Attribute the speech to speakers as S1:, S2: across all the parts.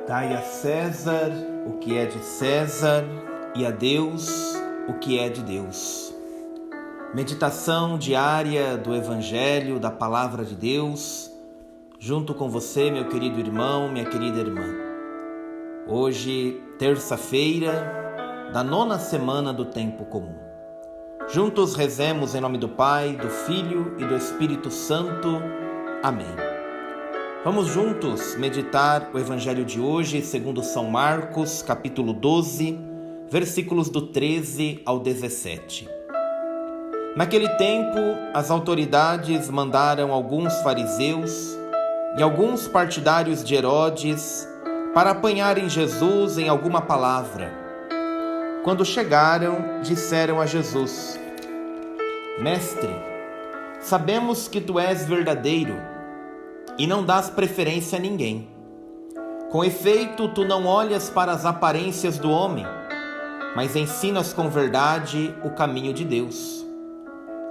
S1: Dai a César o que é de César e a Deus o que é de Deus. Meditação diária do Evangelho, da Palavra de Deus, junto com você, meu querido irmão, minha querida irmã. Hoje, terça-feira, da 9ª semana do Tempo Comum. Juntos rezemos em nome do Pai, do Filho e do Espírito Santo. Amém. Vamos juntos meditar o Evangelho de hoje, segundo São Marcos, capítulo 12, versículos do 13 ao 17. Naquele tempo, as autoridades mandaram alguns fariseus e alguns partidários de Herodes para apanharem Jesus em alguma palavra. Quando chegaram, disseram a Jesus: Mestre, sabemos que tu és verdadeiro e não dás preferência a ninguém. Com efeito, tu não olhas para as aparências do homem, mas ensinas com verdade o caminho de Deus.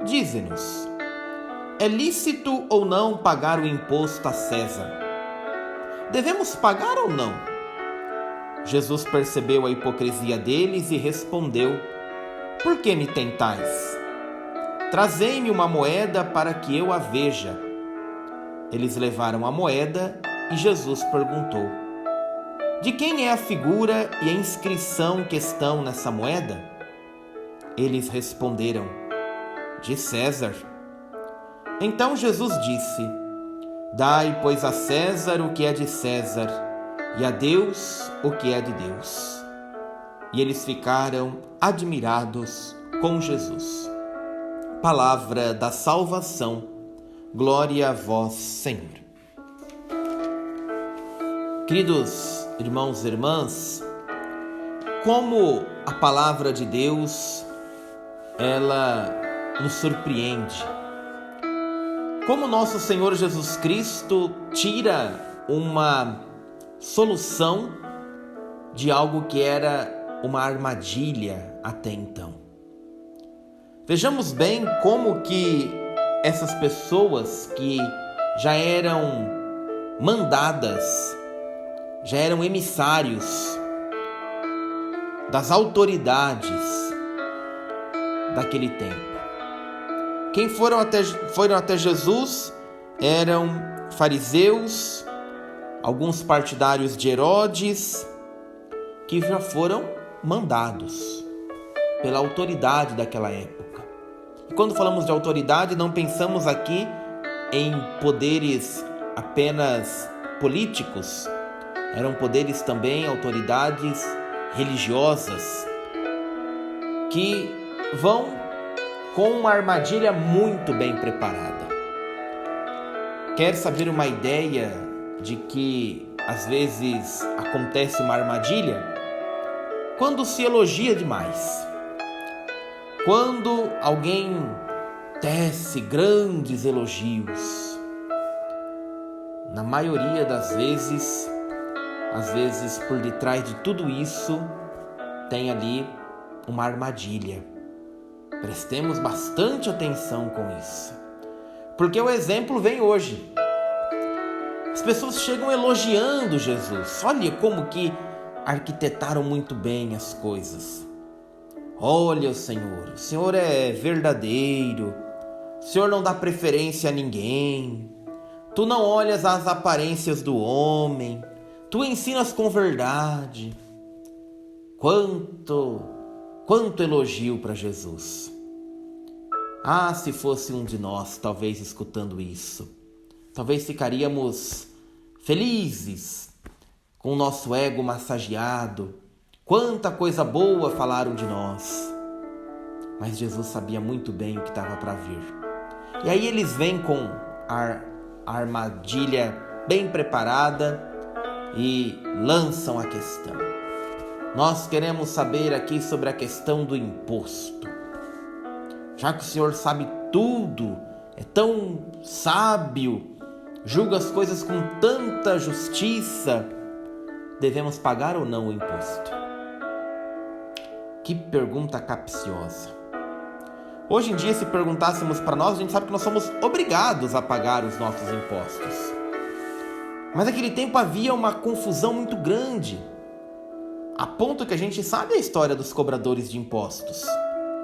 S1: Dize-nos, é lícito ou não pagar o imposto a César? Devemos pagar ou não? Jesus percebeu a hipocrisia deles e respondeu: Por que me tentais? Trazei-me uma moeda para que eu a veja. Eles levaram a moeda e Jesus perguntou: De quem é a figura e a inscrição que estão nessa moeda? Eles responderam: De César. Então Jesus disse: Dai, pois, a César o que é de César e a Deus o que é de Deus. E eles ficaram admirados com Jesus. Palavra da salvação. Glória a vós, Senhor. Queridos irmãos e irmãs, como a palavra de Deus, ela nos surpreende. Como nosso Senhor Jesus Cristo tira uma solução de algo que era uma armadilha até então. Vejamos bem como que essas pessoas que já eram mandadas, já eram emissários das autoridades daquele tempo. Quem foram até Jesus eram fariseus, alguns partidários de Herodes, que já foram mandados pela autoridade daquela época. E quando falamos de autoridade, não pensamos aqui em poderes apenas políticos, eram poderes também, autoridades religiosas, que vão com uma armadilha muito bem preparada. Quer saber uma ideia de que às vezes acontece uma armadilha? Quando se elogia demais. Quando alguém tece grandes elogios, na maioria das vezes, às vezes por detrás de tudo isso, tem ali uma armadilha. Prestemos bastante atenção com isso, porque o exemplo vem hoje. As pessoas chegam elogiando Jesus. Olha como que arquitetaram muito bem as coisas. Olha o Senhor é verdadeiro, o Senhor não dá preferência a ninguém, tu não olhas as aparências do homem, tu ensinas com verdade. Quanto elogio para Jesus. Ah, se fosse um de nós, talvez escutando isso, talvez ficaríamos felizes, com o nosso ego massageado. Quanta coisa boa falaram de nós. Mas Jesus sabia muito bem o que estava para vir. E aí eles vêm com a armadilha bem preparada e lançam a questão. Nós queremos saber aqui sobre a questão do imposto. Já que o Senhor sabe tudo, é tão sábio, julga as coisas com tanta justiça, devemos pagar ou não o imposto? Que pergunta capciosa. Hoje em dia, se perguntássemos para nós, a gente sabe que nós somos obrigados a pagar os nossos impostos. Mas naquele tempo havia uma confusão muito grande, a ponto que a gente sabe a história dos cobradores de impostos,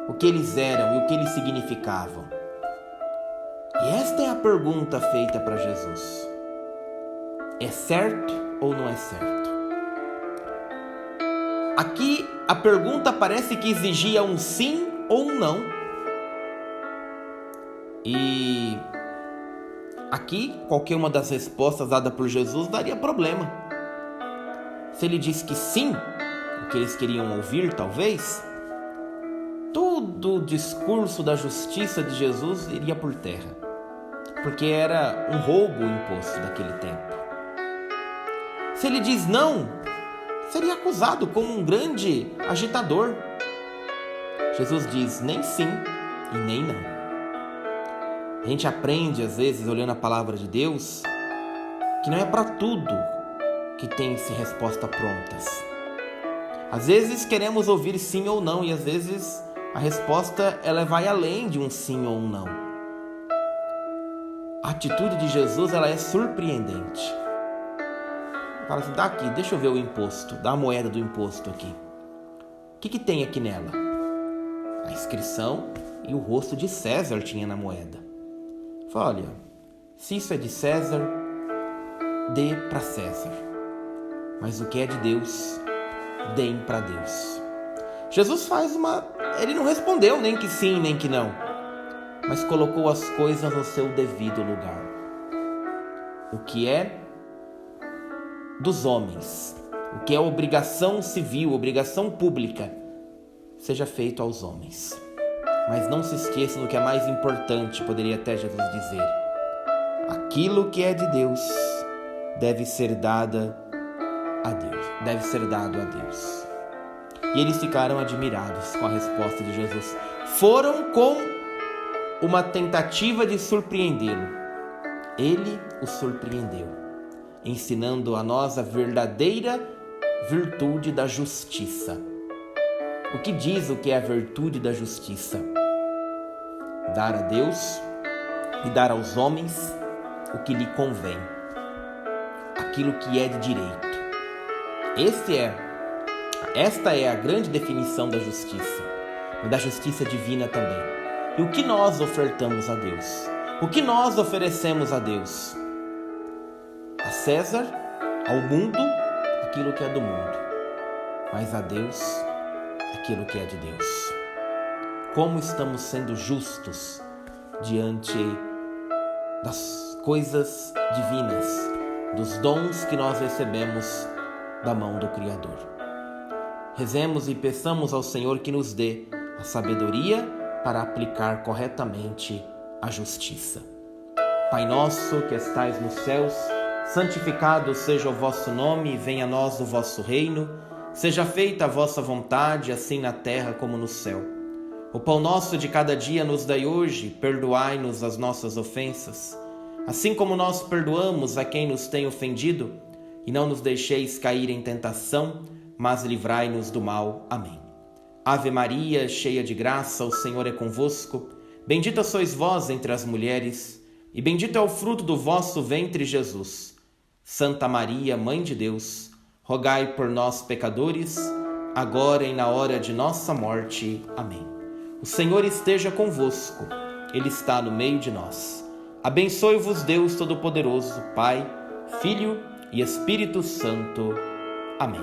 S1: o que eles eram e o que eles significavam. E esta é a pergunta feita para Jesus: é certo ou não é certo? Aqui a pergunta parece que exigia um sim ou um não. E aqui qualquer uma das respostas dadas por Jesus daria problema. Se ele disse que sim, o que eles queriam ouvir talvez, todo o discurso da justiça de Jesus iria por terra, porque era um roubo o imposto daquele tempo. Se ele diz não, seria acusado como um grande agitador. Jesus diz nem sim e nem não. A gente aprende às vezes, olhando a palavra de Deus, que não é para tudo que tem-se resposta prontas. Às vezes queremos ouvir sim ou não, e às vezes a resposta ela vai além de um sim ou um não. A atitude de Jesus ela é surpreendente. Fala assim, dá aqui, deixa eu ver o imposto, dá a moeda do imposto aqui. O que tem aqui nela? A inscrição e o rosto de César tinha na moeda. Fala, olha, se isso é de César, dê para César. Mas o que é de Deus, deem para Deus. Jesus ele não respondeu nem que sim, nem que não, mas colocou as coisas no seu devido lugar. O que é dos homens, o que é obrigação civil, obrigação pública, seja feito aos homens. Mas não se esqueçam do que é mais importante, poderia até Jesus dizer: aquilo que é de Deus deve ser dado a Deus. E eles ficaram admirados com a resposta de Jesus. Foram com uma tentativa de surpreendê-lo. Ele os surpreendeu, ensinando a nós a verdadeira virtude da justiça. O que diz o que é a virtude da justiça? Dar a Deus e dar aos homens o que lhe convém, aquilo que é de direito. Esta é a grande definição da justiça, e da justiça divina também. E o que nós ofertamos a Deus? O que nós oferecemos a Deus? A César, ao mundo, aquilo que é do mundo, mas a Deus, aquilo que é de Deus. Como estamos sendo justos diante das coisas divinas, dos dons que nós recebemos da mão do Criador. Rezemos e peçamos ao Senhor que nos dê a sabedoria para aplicar corretamente a justiça. Pai nosso que estais nos céus, santificado seja o vosso nome, venha a nós o vosso reino, seja feita a vossa vontade, assim na terra como no céu. O pão nosso de cada dia nos dai hoje, perdoai-nos as nossas ofensas, assim como nós perdoamos a quem nos tem ofendido, e não nos deixeis cair em tentação, mas livrai-nos do mal. Amém. Ave Maria, cheia de graça, o Senhor é convosco. Bendita sois vós entre as mulheres, e bendito é o fruto do vosso ventre, Jesus. Santa Maria, Mãe de Deus, rogai por nós, pecadores, agora e na hora de nossa morte. Amém. O Senhor esteja convosco, Ele está no meio de nós. Abençoe-vos Deus Todo-Poderoso, Pai, Filho e Espírito Santo. Amém.